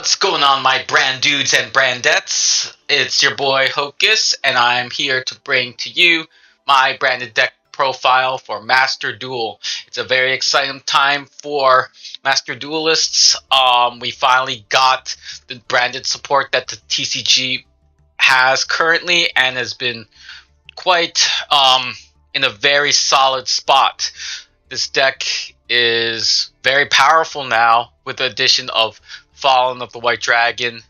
What's going on, my Brandudes and Brandettes? It's your boy Hocus, and I'm here to bring to you my branded deck profile for Master Duel. It's a very exciting time for Master Duelists. We finally got the branded support that the TCG has currently, and has been quite in a very solid spot. This deck is very powerful now with the addition of Fallen of the White Dragon.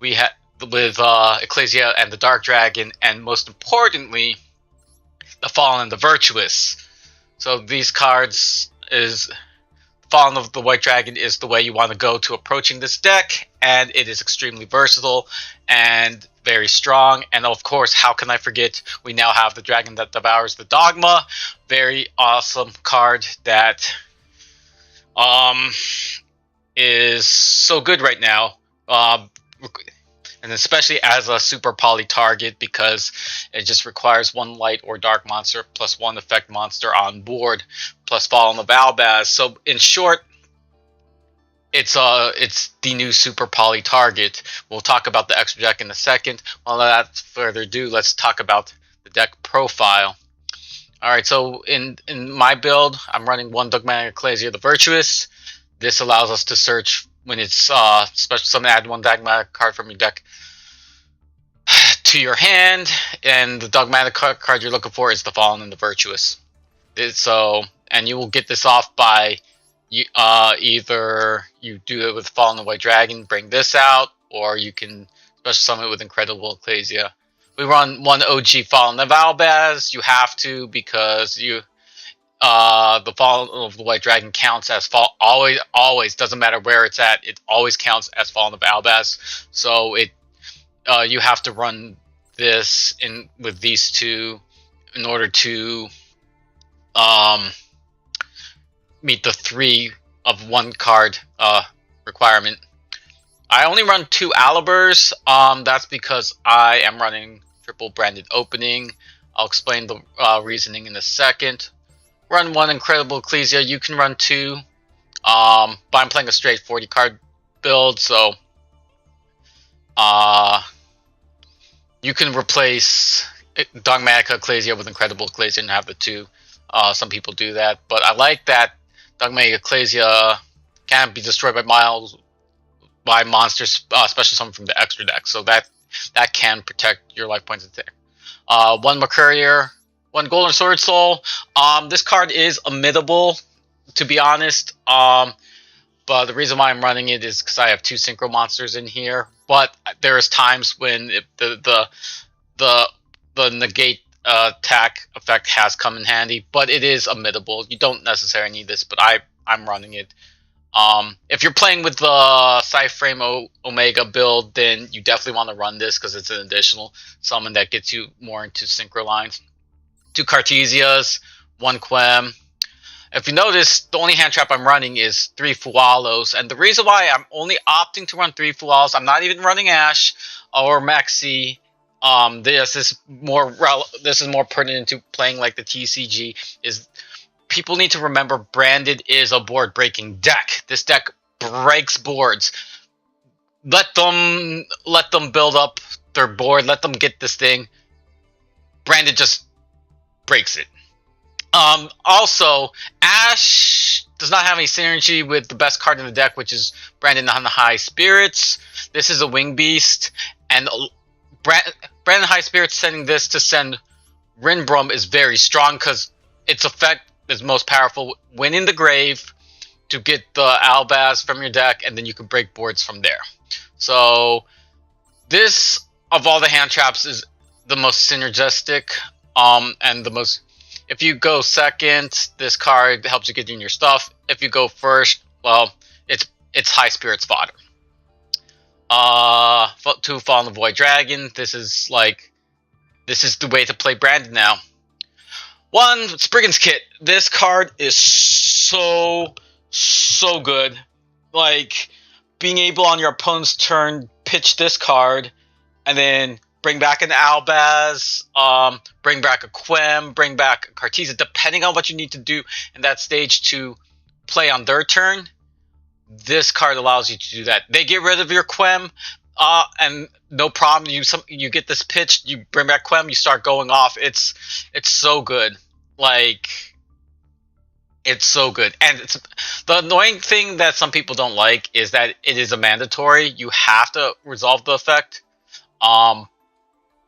We had with Ecclesia and the Dark Dragon, and most importantly, the Fallen and the Virtuous. So these cards is Fallen of the White Dragon is the way you want to go to approaching this deck, and it is extremely versatile and very strong. And of course, how can I forget, we now have the Dragon that Devours the Dogma. Very awesome card that is so good right now, and especially as a super poly target, because it just requires one light or dark monster plus one effect monster on board plus Fallen of Albaz. So in short, it's the new super poly target. We'll talk about the extra deck in a second. Without further ado, let's talk about the deck profile. Alright, so in my build, I'm running one Dogmatic Ecclesia the Virtuous. This allows us to search when it's special summon, add one Dogmatic card from your deck to your hand, and the Dogmatic card you're looking for is the Fallen and the Virtuous. And you will get this off by either you do it with Fallen and White Dragon, bring this out, or you can special summon it with Incredible Ecclesia. We run one OG Fallen of Albaz. You have to, because the Fallen of the White Dragon counts as always doesn't matter where it's at, it always counts as Fallen of Albaz. So you have to run this in with these two in order to meet the 3 of 1 card requirement. I only run 2 Alibers. That's because I am running triple branded opening. I'll explain the reasoning in a second. Run 1 Incredible Ecclesia. You can run 2, but I'm playing a straight 40 card build, so you can replace Dogmatic Ecclesia with Incredible Ecclesia and have the 2. Some people do that, but I like that Dogmatic Ecclesia can't be destroyed by monsters, especially some from the extra deck, so that can protect your life points attack. 1 Mercurier, 1 Golden Sword Soul. This card is emittable, to be honest. But the reason why I'm running it is because I have 2 synchro monsters in here. But there's times when the negate attack effect has come in handy. But it is emittable. You don't necessarily need this, but I'm running it. If you're playing with the Cyframe Omega build, then you definitely want to run this because it's an additional summon that gets you more into synchro lines. 2 Cartesias, 1 Quem. If you notice, the only hand trap I'm running is 3 Fualos, and the reason why I'm only opting to run 3 Fualos, I'm not even running Ash or Maxi. This is more pertinent to playing like the TCG. Is people need to remember Branded is a board breaking deck. This deck breaks boards. Let them build up their board. Let them get this thing. Branded just breaks it. Also, Ash does not have any synergy with the best card in the deck, which is Brandon on the High Spirits. This is a Wing Beast, and Brandon High Spirits sending this to send Rinbrum is very strong because its effect is most powerful when in the grave to get the Albaz from your deck, and then you can break boards from there. So this, of all the hand traps, is the most synergistic, and the most. If you go second, this card helps you get in your stuff. If you go first, well, it's High Spirits fodder. 2 Fallen of Void Dragon. This is the way to play Branded now. 1 Spriggan's Kit. This card is so good. Like, being able on your opponent's turn pitch this card, and then bring back an Albaz, bring back a Quem, bring back a Cartesia, depending on what you need to do in that stage to play on their turn. this card allows you to do that. They get rid of your Quem, and no problem. You get this pitch, you bring back Quem, you start going off. It's so good. Like, it's so good. And it's the annoying thing that some people don't like is that it is a mandatory. You have to resolve the effect. Um,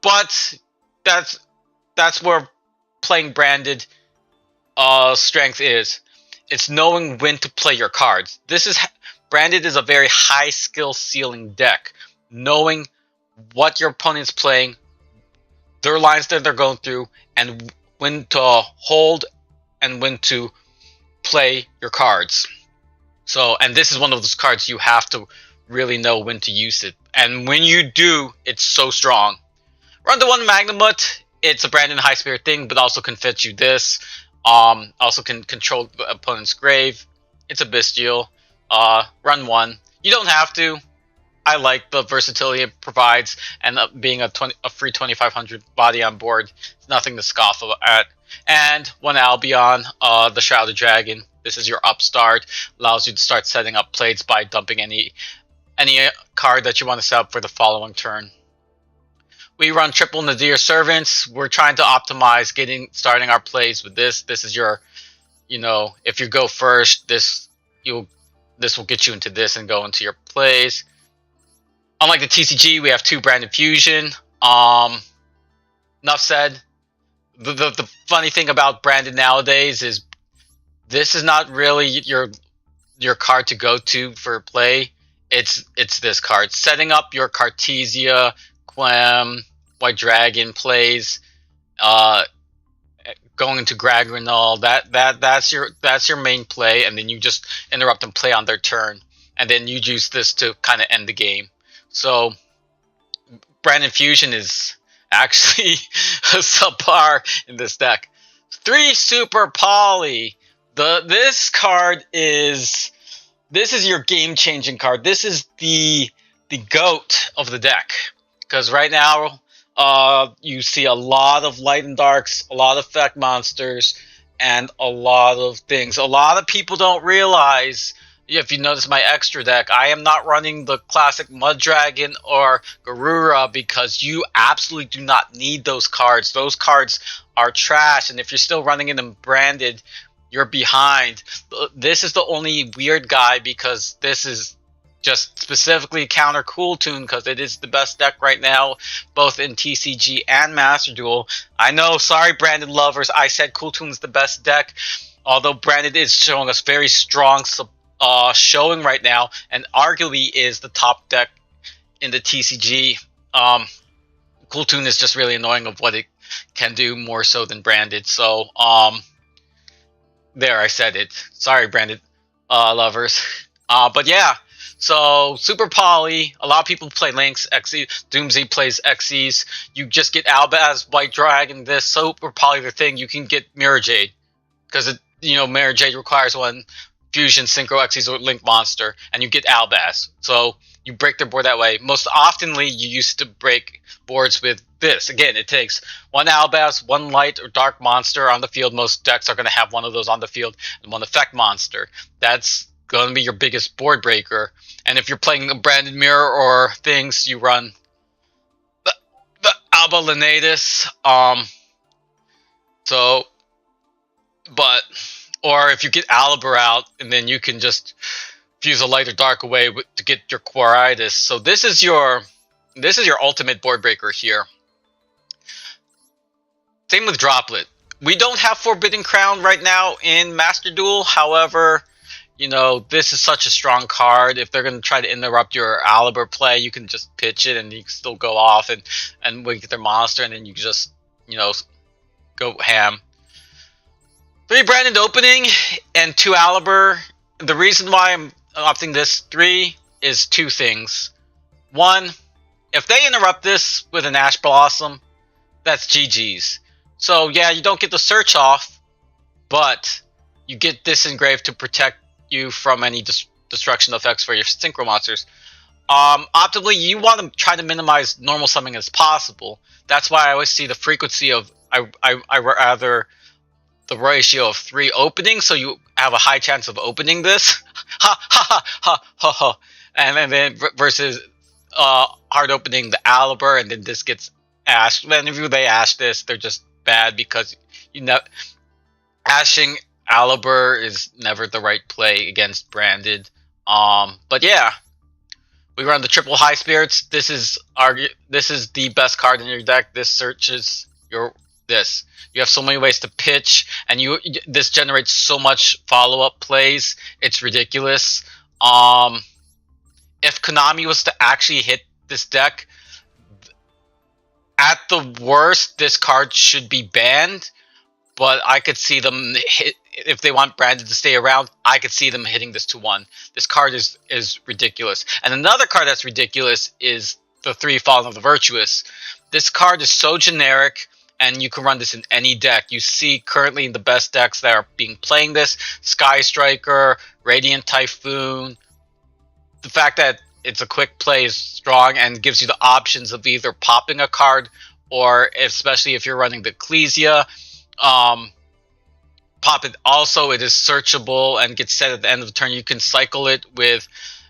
but that's that's where playing branded strength is. It's knowing when to play your cards. This is branded is a very high skill ceiling deck. Knowing what your opponent's playing, their lines that they're going through, and when to hold and when to play your cards. So, and this is one of those cards you have to really know when to use it. And when you do, it's so strong. Run to one Magnamut. It's a Brandon High Spirit thing, but also can fetch you this. Also can control the opponent's grave. It's a Bestial. Run one. You don't have to. I like the versatility it provides, and being a free 2500 body on board, it's nothing to scoff at. And one Albion, the Shrouded Dragon. This is your upstart. Allows you to start setting up plates by dumping any card that you want to set up for the following turn. We run triple Nadir Servants. We're trying to optimize starting our plays with this. This is your, if you go first, this will get you into this and go into your plays. Unlike the TCG, we have 2 Branded Fusion. Enough said. The funny thing about Branded nowadays is this is not really your card to go to for play. It's this card. Setting up your Cartesia, Quem, White Dragon plays, going into Gragranol. That's your main play, and then you just interrupt and play on their turn, and then you use this to kind of end the game. So Branded Fusion is actually a subpar in this deck. 3 Super Poly. This card is your game-changing card. This is the GOAT of the deck. Because right now, you see a lot of light and darks, a lot of effect monsters, and a lot of things. A lot of people don't realize, if you notice my extra deck, I am not running the classic Mud Dragon or Garura because you absolutely do not need those cards. Those cards are trash, and if you're still running them branded, you're behind. This is the only weird guy because this is just specifically counter Cool Tune because it is the best deck right now, both in TCG and Master Duel. I know, sorry, Branded lovers, I said Cool Tune is the best deck, although Branded is showing us very strong showing right now, and arguably is the top deck in the TCG. Cool Tune is just really annoying of what it can do more so than Branded. So, there, I said it. Sorry, Branded lovers. But yeah. So, Super Poly, a lot of people play Lynx, Xe, Doomsday plays Xyz. You just get Albaz, White Dragon, this, Super Poly, the thing, you can get Mirror Jade. Because, Mirror Jade requires one Fusion, Synchro, Xyz, or Link Monster, and you get Albaz. So, you break their board that way. Most oftenly, you used to break boards with this. Again, it takes one Albaz, one light or dark monster on the field. Most decks are going to have one of those on the field, and one effect monster. That's going to be your biggest board breaker. And if you're playing a Branded Mirror or things, you run the Alba Lenatus. Or if you get Alibur out, and then you can just fuse a light or dark away to get your Quaritis. So this is your ultimate board breaker here. Same with Droplet. We don't have Forbidden Crown right now in Master Duel. However, this is such a strong card. If they're going to try to interrupt your Alibur play, you can just pitch it and you can still go off and we get their monster, and then you just, go ham. 3 Branded opening and 2 Alibur. The reason why I'm opting this 3 is 2 things. 1, if they interrupt this with an Ash Blossom, that's GG's. So yeah, you don't get the search off, but you get this engraved to protect you from any destruction effects for your synchro monsters. Optimally, you want to try to minimize normal summoning as possible. That's why I always see the frequency of I rather the ratio of 3 openings, so you have a high chance of opening this. ha ha ha ha ha ha, and then versus hard opening the Aliber, and then this gets ashed. Whenever they ash this, they're just bad because you know ashing Aliber is never the right play against Branded. But yeah, we run the triple high spirits. This is the best card in your deck. This searches your this. You have so many ways to pitch, and this generates so much follow up plays. It's ridiculous. Um, if Konami was to actually hit this deck, at the worst, this card should be banned. But I could see them hit if they want Brandon to stay around. I could see them hitting this to 1. This card is ridiculous. And another card that's ridiculous is the 3 Fallen of the Virtuous. This card is so generic, and you can run this in any deck. You see currently in the best decks that are being playing this: Sky Striker, Radiant Typhoon. The fact that it's a quick play is strong and gives you the options of either popping a card or, especially if you're running the Ecclesia, pop it. Also, it is searchable and gets set at the end of the turn. You can cycle it with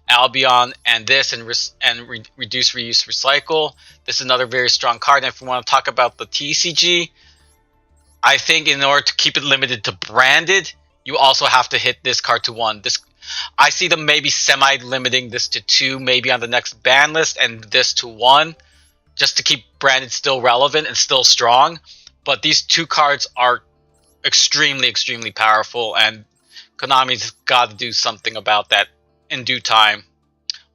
Albion and this, and reduce, reuse, recycle. This is another very strong card. And if we want to talk about the TCG, I think in order to keep it limited to Branded, you also have to hit this card to 1. I see them maybe semi-limiting this to 2, maybe on the next ban list, and this to 1, just to keep Branded still relevant and still strong. But these 2 cards are extremely, extremely powerful, and Konami's got to do something about that in due time.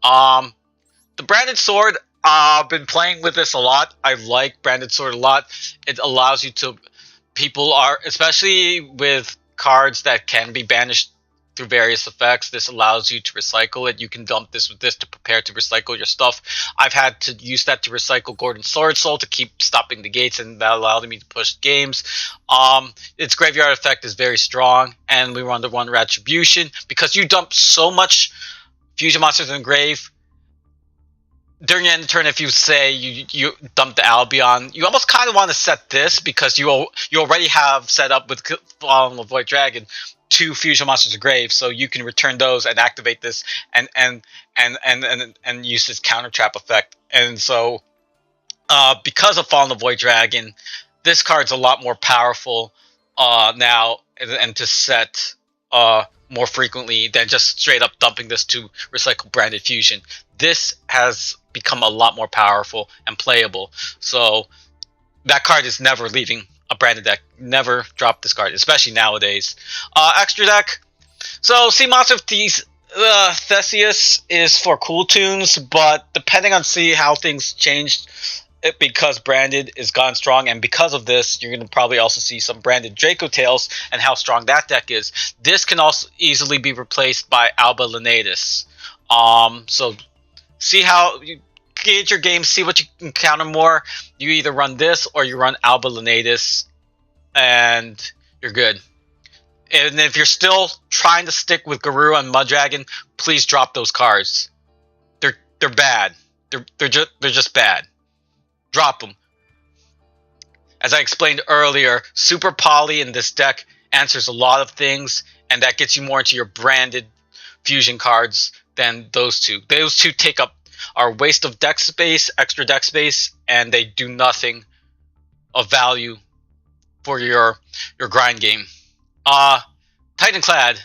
The Branded Sword, I've been playing with this a lot. I like Branded Sword a lot. It allows you to, people are, especially with cards that can be banished through various effects, this allows you to recycle it. You can dump this with this to prepare to recycle your stuff. I've had to use that to recycle Gordon's Sword Soul to keep stopping the gates, and that allowed me to push games. Its graveyard effect is very strong, and we run the 1 Retribution because you dump so much fusion monsters in the grave. During the end of the turn, if you say you dump the Albion, you almost kind of want to set this because you already have set up with Fallen of Void Dragon 2 fusion monsters of grave, so you can return those and activate this and use this counter trap effect. And so, because of Fallen of Void Dragon, this card's a lot more powerful now, and to set more frequently than just straight up dumping this to recycle Branded Fusion. This has become a lot more powerful and playable. So that card is never leaving a Branded deck. Never drop this card, especially nowadays. Extra deck. So Sea Monster of Theseus is for cool tunes, but depending on how things changed, because Branded is gone strong, and because of this, you're going to probably also see some Branded Draco Tails and how strong that deck is. This can also easily be replaced by Alba Lenatus. So see how you gauge your game, see what you can counter more. You either run this or you run Alba Lenatus, and you're good. And if you're still trying to stick with Garou and Mudragon, please drop those cards. They're bad. They're just bad. Drop them. As I explained earlier, Super Poly in this deck answers a lot of things, and that gets you more into your Branded fusion cards than those 2. Those 2 take up our waste of deck space, extra deck space, and they do nothing of value for your grind game. Titanclad,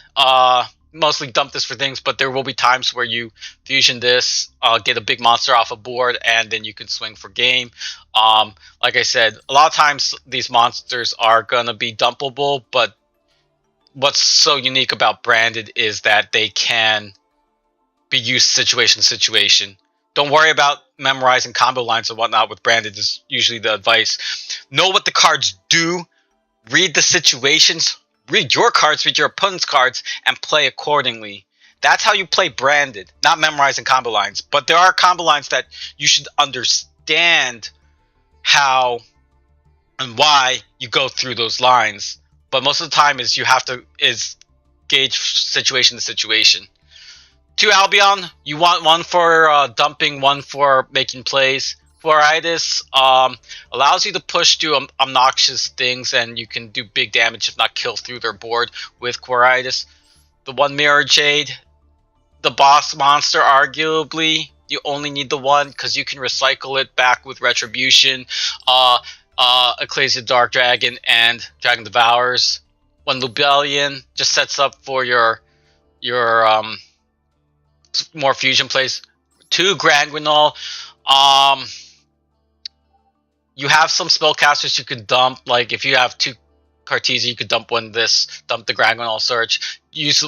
mostly dump this for things, but there will be times where you fusion this, get a big monster off a board, and then you can swing for game. Like I said, a lot of times these monsters are gonna be dumpable, but what's so unique about Branded is that they can be used situation to situation. Don't worry about memorizing combo lines and whatnot with Branded is usually the advice. Know what the cards do, read the situations, read your cards, read your opponent's cards, and play accordingly. That's how you play Branded, not memorizing combo lines. But there are combo lines that you should understand how and why you go through those lines. But most of the time you have to gauge situation to situation. 2 Albion, you want 1 for dumping, 1 for making plays. Quiritis allows you to push through obnoxious things, and you can do big damage if not kill through their board with Quiritis. The 1 Mirror Jade, the boss monster, arguably, you only need the one because you can recycle it back with Retribution, Ecclesia Dark Dragon, and Dragon Devours. One Lubellion just sets up for your more fusion plays. 2 Granguinol. You have some spellcasters you could dump. Like if you have 2 Cartesia, you could dump dump the Granguinol Search. Use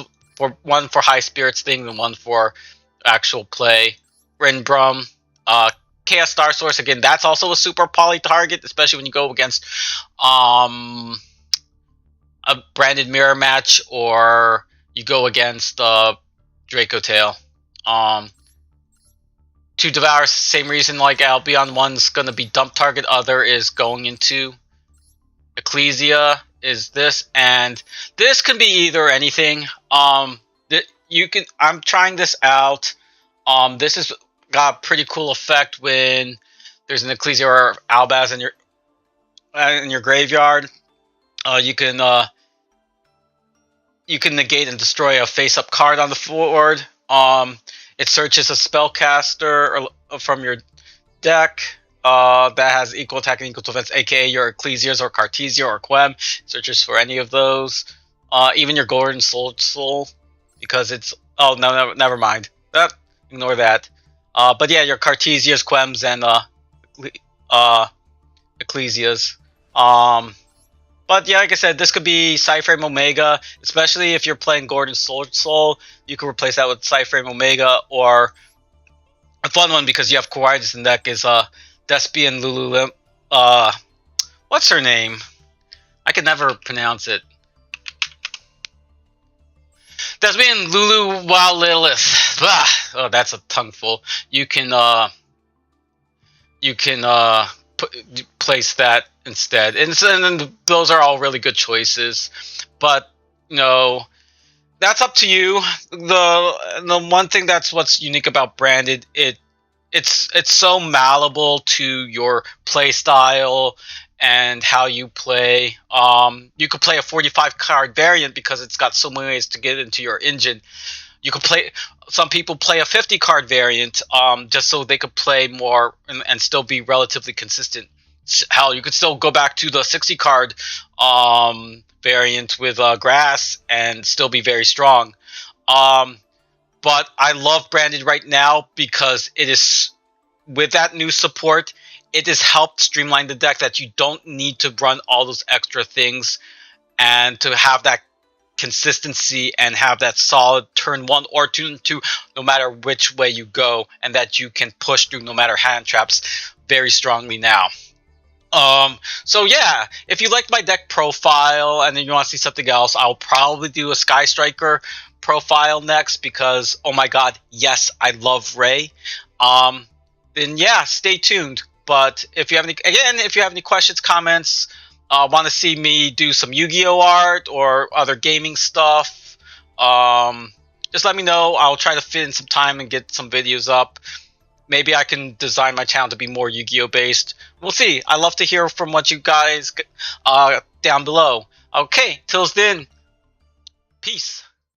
one for high spirits thing and one for actual play. Rinbrum, Chaos Star Source, again, that's also a super poly target, especially when you go against a branded mirror match or you go against Draco Tail. 2 Devour, same reason, like Albion, one's gonna be dump target, other is going into Ecclesia is this, and this can be either anything. I'm trying this out. This has got a pretty cool effect when there's an Ecclesia or Albaz in your graveyard. You can negate and destroy a face-up card on the board. It searches a spellcaster from your deck that has equal attack and equal defense, aka your Ecclesias or Cartesia or Quem. It searches for any of those. Even your Golden Soul, because it's... Oh, no, never mind. Ignore that. But yeah, your Cartesias, Quems, and Ecclesias. But yeah, like I said, this could be Cyframe Omega, especially if you're playing Gordon Soul. You could replace that with Cyframe Omega, or a fun one because you have Kawaii's in deck is Despian Lulu. What's her name? I can never pronounce it. Despian Lulu Wow Lilith. Bah! Oh, that's a tongueful. You can place that instead, and those are all really good choices. But that's up to you. The one thing that's what's unique about Branded, it's so malleable to your play style and how you play. You could play a 45 card variant because it's got so many ways to get into your engine. You could play. Some people play a 50 card variant just so they could play more and still be relatively consistent. Hell, you could still go back to the 60 card variant with grass and still be very strong. But I love Branded right now because it is, with that new support, it has helped streamline the deck that you don't need to run all those extra things and to have that consistency and have that solid turn 1 or turn 2 no matter which way you go, and that you can push through no matter hand traps very strongly now. So yeah, if you like my deck profile and then you want to see something else, I'll probably do a Sky Striker profile next because, oh my god, yes, I love Ray. Then yeah, stay tuned. But if you have any questions, comments, want to see me do some Yu-Gi-Oh art or other gaming stuff, just let me know. I'll try to fit in some time and get some videos up. Maybe I can design my channel to be more Yu-Gi-Oh based. We'll see. I love to hear from what you guys down below. Okay, till then, peace.